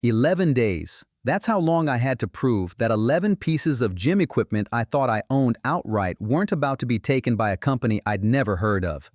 11 days. That's how long I had to prove that 11 pieces of gym equipment I thought I owned outright weren't about to be taken by a company I'd never heard of.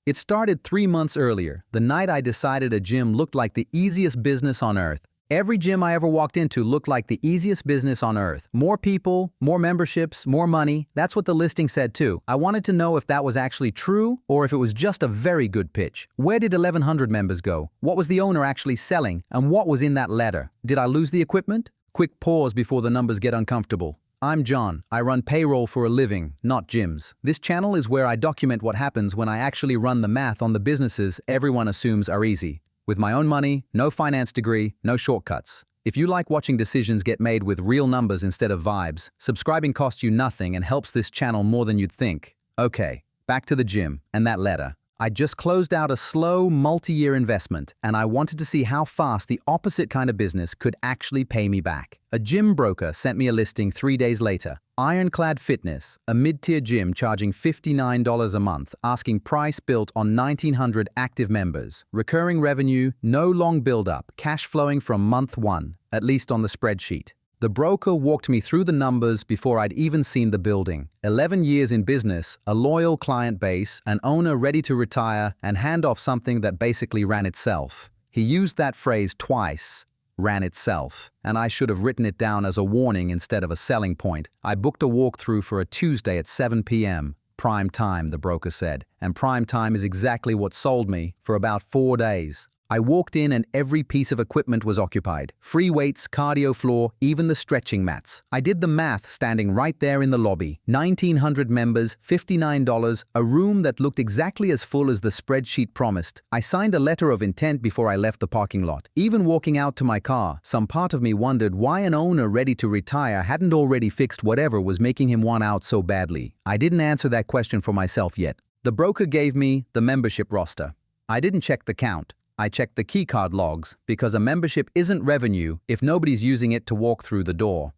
It started 3 months earlier, the night I decided a gym looked like the easiest business on earth. Every gym I ever walked into looked like the easiest business on earth. More people, more memberships, more money. That's what the listing said too. I wanted to know if that was actually true or if it was just a very good pitch. Where did 1,100 members go? What was the owner actually selling? And what was in that letter? Did I lose the equipment? Quick pause before the numbers get uncomfortable. I'm John. I run payroll for a living, not gyms. This channel is where I document what happens when I actually run the math on the businesses everyone assumes are easy. With my own money, no finance degree, no shortcuts. If you like watching decisions get made with real numbers instead of vibes, subscribing costs you nothing and helps this channel more than you'd think. Okay, back to the gym and that letter. I just closed out a slow, multi-year investment, and I wanted to see how fast the opposite kind of business could actually pay me back. A gym broker sent me a listing 3 days later. Ironclad Fitness, a mid-tier gym charging $59 a month, asking price built on 1,900 active members. Recurring revenue, no long build-up, cash flowing from month one, at least on the spreadsheet. The broker walked me through the numbers before I'd even seen the building. 11 years in business, a loyal client base, an owner ready to retire, and hand off something that basically ran itself. He used that phrase twice, ran itself, and I should have written it down as a warning instead of a selling point. I booked a walkthrough for a Tuesday at 7 p.m. Prime time, the broker said, and prime time is exactly what sold me for about 4 days. I walked in and every piece of equipment was occupied. Free weights, cardio floor, even the stretching mats. I did the math standing right there in the lobby. 1,900 members, $59, a room that looked exactly as full as the spreadsheet promised. I signed a letter of intent before I left the parking lot. Even walking out to my car, some part of me wondered why an owner ready to retire hadn't already fixed whatever was making him want out so badly. I didn't answer that question for myself yet. The broker gave me the membership roster. I didn't check the count. I checked the Keycard logs because a membership isn't revenue if nobody's using it to walk through the door.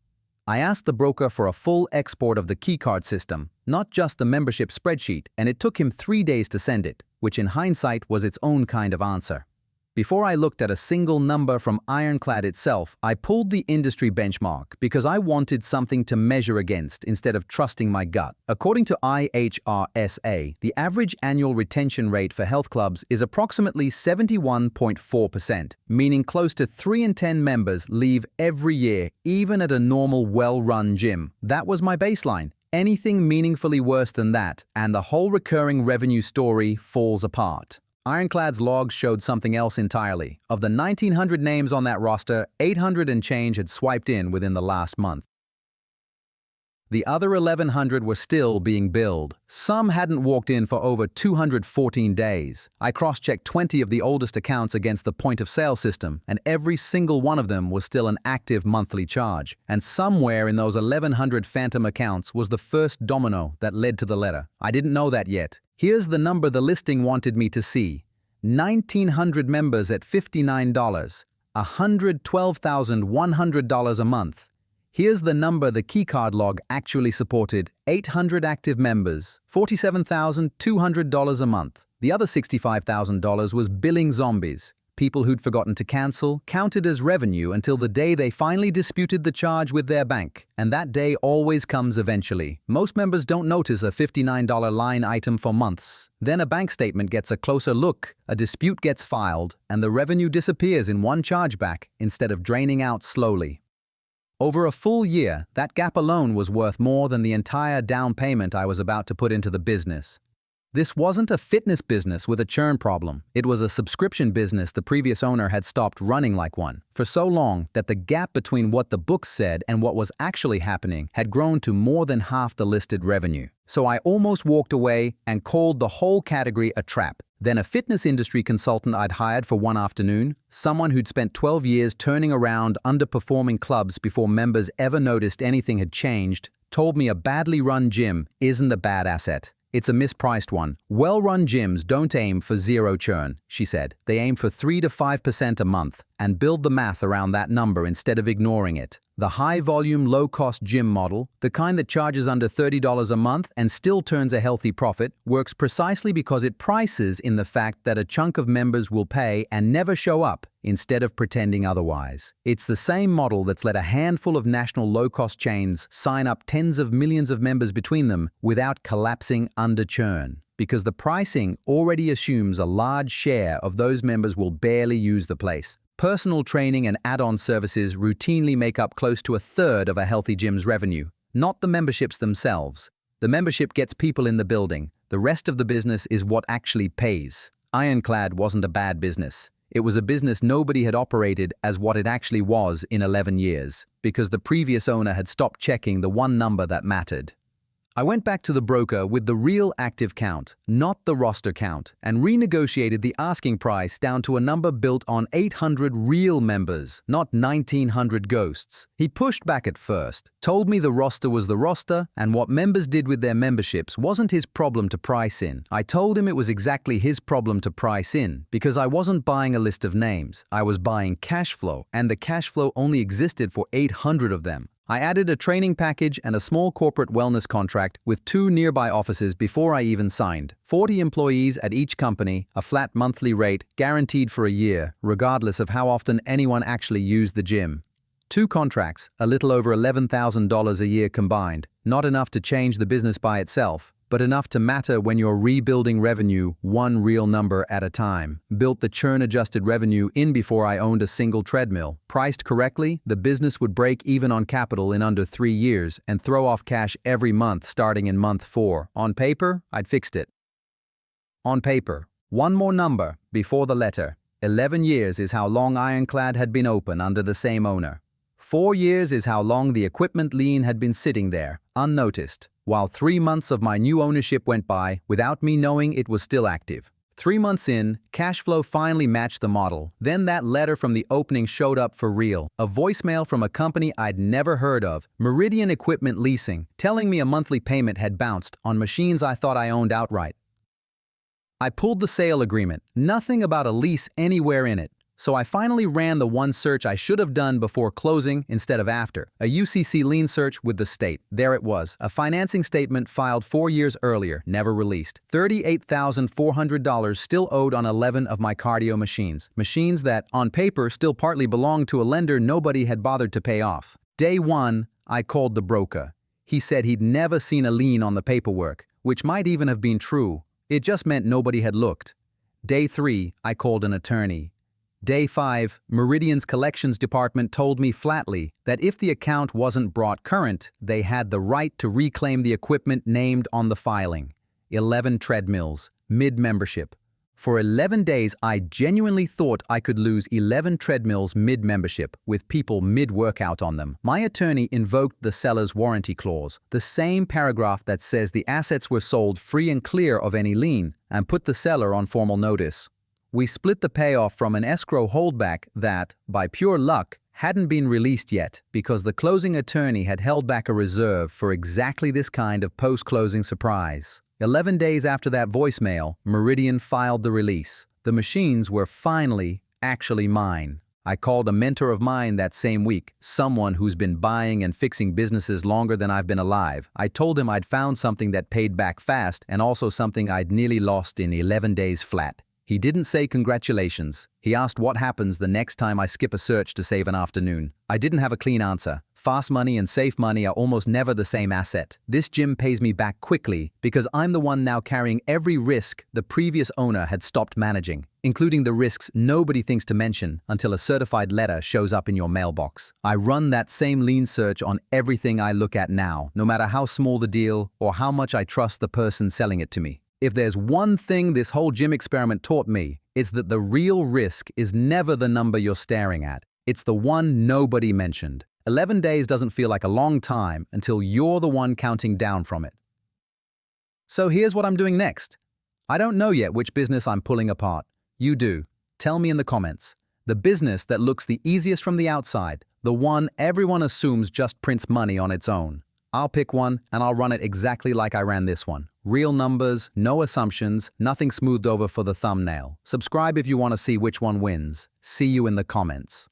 I asked the broker for a full export of the Keycard system, not just the membership spreadsheet, and it took him 3 days to send it, which in hindsight was its own kind of answer. Before I looked at a single number from Ironclad itself, I pulled the industry benchmark because I wanted something to measure against instead of trusting my gut. According to IHRSA, the average annual retention rate for health clubs is approximately 71.4%, meaning close to 3 in 10 members leave every year, even at a normal, well-run gym. That was my baseline. Anything meaningfully worse than that, and the whole recurring revenue story falls apart. Ironclad's logs showed something else entirely. Of the 1,900 names on that roster, 800 and change had swiped in within the last month. The other 1,100 were still being billed. Some hadn't walked in for over 214 days. I cross-checked 20 of the oldest accounts against the point-of-sale system, and every single one of them was still an active monthly charge. And somewhere in those 1,100 phantom accounts was the first domino that led to the letter. I didn't know that yet. Here's the number the listing wanted me to see. 1,900 members at $59, $112,100 a month. Here's the number the Keycard log actually supported. 800 active members, $47,200 a month. The other $65,000 was billing zombies. People who'd forgotten to cancel, counted as revenue until the day they finally disputed the charge with their bank. And that day always comes eventually. Most members don't notice a $59 line item for months. Then a bank statement gets a closer look, a dispute gets filed, and the revenue disappears in one chargeback instead of draining out slowly. Over a full year, that gap alone was worth more than the entire down payment I was about to put into the business. This wasn't a fitness business with a churn problem. It was a subscription business the previous owner had stopped running like one for so long that the gap between what the books said and what was actually happening had grown to more than half the listed revenue. So I almost walked away and called the whole category a trap. Then a fitness industry consultant I'd hired for one afternoon, someone who'd spent 12 years turning around underperforming clubs before members ever noticed anything had changed, told me a badly run gym isn't a bad asset. It's a mispriced one. Well-run gyms don't aim for zero churn, she said. They aim for 3 to 5% a month. and build the math around that number instead of ignoring it. The high-volume, low-cost gym model, the kind that charges under $30 a month and still turns a healthy profit, works precisely because it prices in the fact that a chunk of members will pay and never show up, instead of pretending otherwise. It's the same model that's let a handful of national low-cost chains sign up tens of millions of members between them without collapsing under churn, because the pricing already assumes a large share of those members will barely use the place. Personal training and add-on services routinely make up close to a third of a healthy gym's revenue, not the memberships themselves. The membership gets people in the building. The rest of the business is what actually pays. Ironclad wasn't a bad business. It was a business nobody had operated as what it actually was in 11 years, because the previous owner had stopped checking the one number that mattered. I went back to the broker with the real active count, not the roster count, and renegotiated the asking price down to a number built on 800 real members, not 1,900 ghosts. He pushed back at first, told me the roster was the roster, and what members did with their memberships wasn't his problem to price in. I told him it was exactly his problem to price in, because I wasn't buying a list of names. I was buying cash flow, and the cash flow only existed for 800 of them. I added a training package and a small corporate wellness contract with 2 nearby offices before I even signed. 40 employees at each company, a flat monthly rate, guaranteed for a year, regardless of how often anyone actually used the gym. 2 contracts, a little over $11,000 a year combined, not enough to change the business by itself, but enough to matter when you're rebuilding revenue one real number at a time. Built the churn-adjusted revenue in before I owned a single treadmill. Priced correctly, the business would break even on capital in under 3 years and throw off cash every month starting in month 4. On paper, I'd fixed it. On paper. One more number before the letter. 11 years is how long Ironclad had been open under the same owner. 4 years is how long the equipment lien had been sitting there, unnoticed, while 3 months of my new ownership went by without me knowing it was still active. 3 months in, cash flow finally matched the model. Then that letter from the opening showed up for real. A voicemail from a company I'd never heard of, Meridian Equipment Leasing, telling me a monthly payment had bounced on machines I thought I owned outright. I pulled the sale agreement, nothing about a lease anywhere in it. So I finally ran the one search I should have done before closing instead of after. A UCC lien search with the state. There it was, a financing statement filed 4 years earlier, never released. $38,400 still owed on 11 of my cardio machines. Machines that, on paper, still partly belonged to a lender nobody had bothered to pay off. Day 1, I called the broker. He said he'd never seen a lien on the paperwork, which might even have been true. It just meant nobody had looked. Day 3, I called an attorney. Day 5, Meridian's collections department told me flatly that if the account wasn't brought current, they had the right to reclaim the equipment named on the filing. 11 treadmills, mid-membership. For 11 days, I genuinely thought I could lose 11 treadmills mid-membership with people mid-workout on them. My attorney invoked the seller's warranty clause, the same paragraph that says the assets were sold free and clear of any lien, and put the seller on formal notice. We split the payoff from an escrow holdback that, by pure luck, hadn't been released yet because the closing attorney had held back a reserve for exactly this kind of post-closing surprise. 11 days after that voicemail, Meridian filed the release. The machines were finally actually mine. I called a mentor of mine that same week, someone who's been buying and fixing businesses longer than I've been alive. I told him I'd found something that paid back fast and also something I'd nearly lost in 11 days flat. He didn't say congratulations. He asked what happens the next time I skip a search to save an afternoon. I didn't have a clean answer. Fast money and safe money are almost never the same asset. This gym pays me back quickly because I'm the one now carrying every risk the previous owner had stopped managing, including the risks nobody thinks to mention until a certified letter shows up in your mailbox. I run that same lien search on everything I look at now, no matter how small the deal or how much I trust the person selling it to me. If there's one thing this whole gym experiment taught me, it's that the real risk is never the number you're staring at. It's the one nobody mentioned. 11 days doesn't feel like a long time until you're the one counting down from it. So here's what I'm doing next. I don't know yet which business I'm pulling apart. You do. Tell me in the comments. The business that looks the easiest from the outside, the one everyone assumes just prints money on its own. I'll pick one and I'll run it exactly like I ran this one. Real numbers, no assumptions, nothing smoothed over for the thumbnail. Subscribe if you want to see which one wins. See you in the comments.